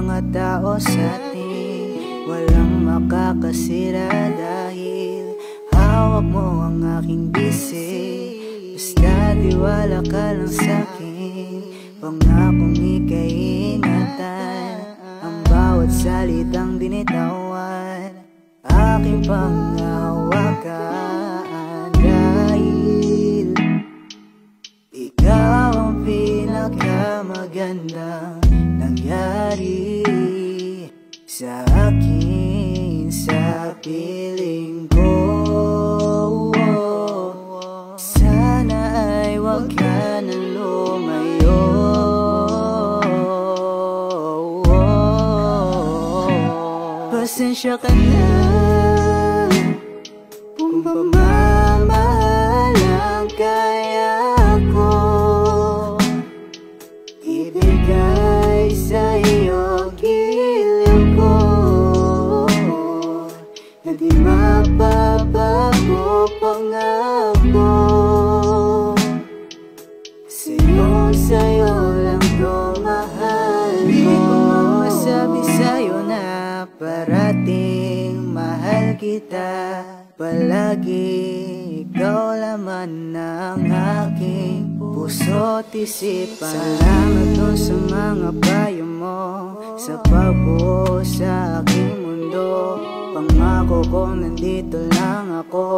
mga tao sa atin, walang makakasira dahil hawak mo ang aking bisi. Basta tiwala ka lang sa'kin, pangakong ika'y ingatan. Ang bawat salitang binitawan, aking panghahawakan. Dahil ikaw ang pinakamagandang nangyari sa akin, sa piling ko. Sana ay wag ka na lumayo. Pasensya ka na kung pamamahal ang kaya ko ibigay sa iyo, giliw ko na di mapapago pangako. Sa'yo lang to mahal ko. Di ko masabi sa'yo na parating mahal kita palagi. Ikaw laman ng aking puso't isipan. Salamat dun sa mga payo mo sa pagbuo sa aking mundo. Pangako ko nandito lang ako,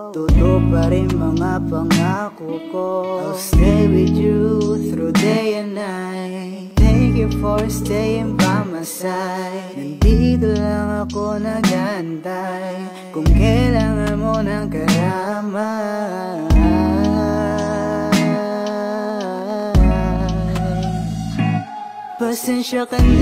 tutuparin mga pangako ko. I'll stay with you through day and night. Thank you for staying by my side. Nandito lang ako nag-aantay kung kailangan mo ng karamay. Pasensya ka na